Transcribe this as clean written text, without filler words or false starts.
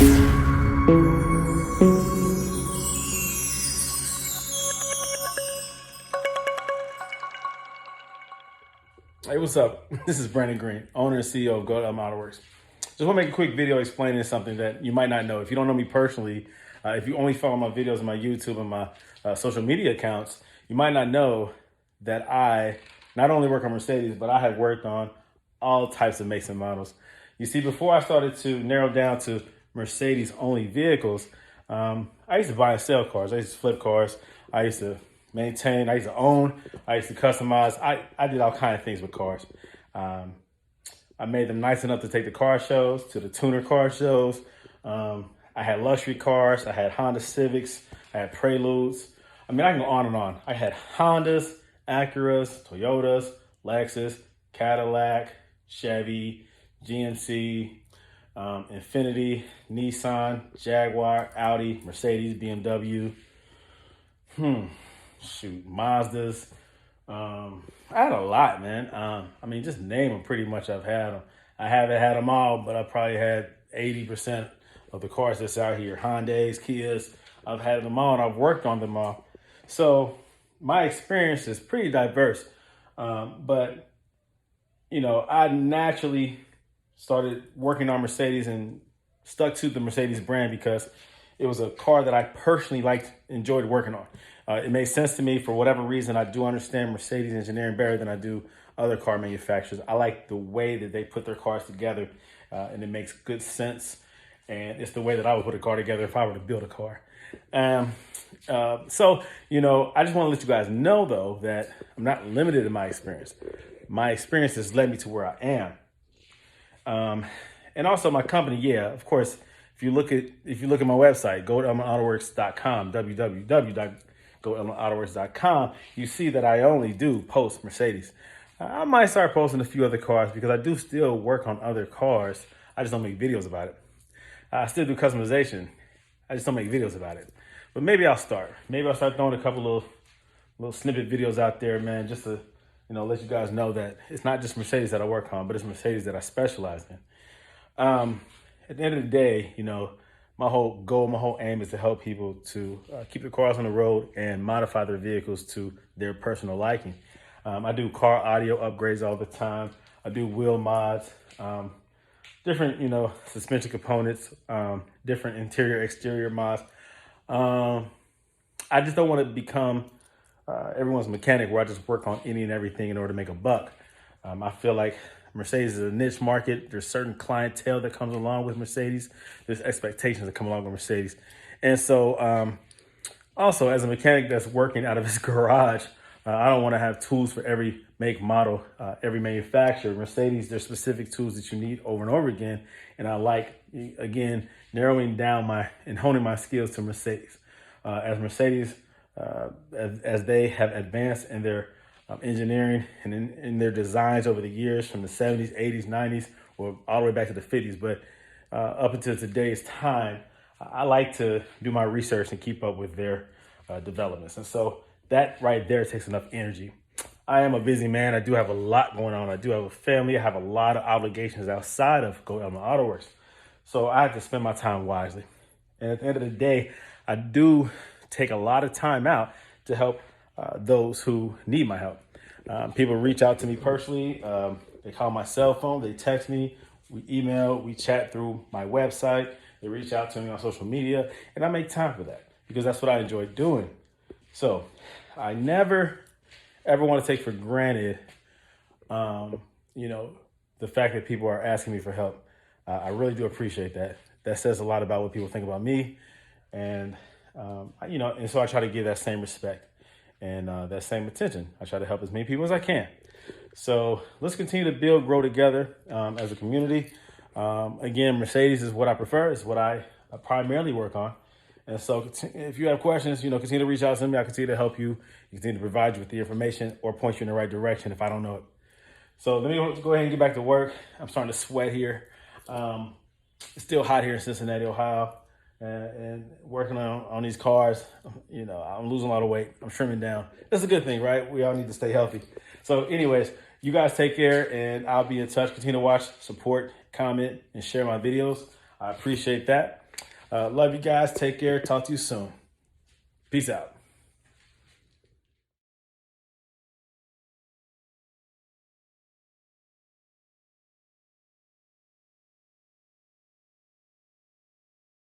Hey, what's up? This is Brandon Green, owner and CEO of Autoworks. Just want to make a quick video explaining something that you might not know. If you don't know me personally, if you only follow my videos on my YouTube and my social media accounts, you might not know that I not only work on Mercedes, but I have worked on all types of makes and models. You see, before I started to narrow down to Mercedes only vehicles, I used to buy and sell cars. I used to flip cars. I used to maintain, I used to own, I used to customize. I did all kinds of things with cars. I made them nice enough to take the car shows, to the tuner car shows. I had luxury cars. I had Honda Civics. I had Preludes. I mean, I can go on and on. I had Hondas, Acuras, Toyotas, Lexus, Cadillac, Chevy, GMC, Infiniti, Nissan, Jaguar, Audi, Mercedes, BMW. Mazdas. I had a lot, man. I mean, just name them pretty much. I've had them. I haven't had them all, but I probably had 80% of the cars that's out here. Hyundais, Kias. I've had them all and I've worked on them all. So my experience is pretty diverse. But, you know, I naturally started working on Mercedes and stuck to the Mercedes brand because it was a car that I personally enjoyed working on. It made sense to me for whatever reason. I do understand Mercedes engineering better than I do other car manufacturers. I like the way that they put their cars together, and it makes good sense. And it's the way that I would put a car together if I were to build a car. So, you know, I just want to let you guys know, though, that I'm not limited in my experience. My experience has led me to where I am. And also my company, yeah, of course, if you look at my website, go to autoworks.com, www.autoworks.com, you see that I only do post Mercedes. I might start posting a few other cars because I do still work on other cars. I just don't make videos about it. I still do customization. I just don't make videos about it. But maybe I'll start. Maybe I'll start throwing a couple little snippet videos out there, man, just to, you know, let you guys know that it's not just Mercedes that I work on, but it's Mercedes that I specialize in. At the end of the day, you know, my whole goal, my whole aim is to help people to keep their cars on the road and modify their vehicles to their personal liking. I do car audio upgrades all the time. I do wheel mods, different, you know, suspension components, different interior, exterior mods. I just don't want to become everyone's mechanic where I just work on any and everything in order to make a buck. I feel like Mercedes is a niche market. There's certain clientele that comes along with Mercedes. There's expectations that come along with Mercedes. And so also as a mechanic that's working out of his garage, I don't want to have tools for every make, model, every manufacturer. Mercedes, there's specific tools that you need over and over again. And I like, again, narrowing down and honing my skills to Mercedes. As Mercedes, as they have advanced in their engineering and in their designs over the years from the 70s, 80s, 90s, or all the way back to the 50s. But up until today's time, I like to do my research and keep up with their developments. And so that right there takes enough energy. I am a busy man. I do have a lot going on. I do have a family. I have a lot of obligations outside of Autoworks. So I have to spend my time wisely. And at the end of the day, I do take a lot of time out to help those who need my help. People reach out to me personally. They call my cell phone. They text me. We email. We chat through my website. They reach out to me on social media. And I make time for that because that's what I enjoy doing. So I never, ever want to take for granted, you know, the fact that people are asking me for help. I really do appreciate that. That says a lot about what people think about me. And, you know, and so I try to give that same respect and that same attention. I try to help as many people as I can. So let's continue to build, grow together as a community. Again, Mercedes is what I prefer. It's what I primarily work on. And so if you have questions, you know, continue to reach out to me. I continue to help you. Continue to provide you with the information or point you in the right direction if I don't know it. So let me go ahead and get back to work. I'm starting to sweat here. It's still hot here in Cincinnati, Ohio. And working on these cars, you know, I'm losing a lot of weight. I'm trimming down. That's a good thing, right? We all need to stay healthy. So anyways, you guys take care and I'll be in touch. Continue to watch, support, comment, and share my videos. I appreciate that. Love you guys. Take care. Talk to you soon. Peace out.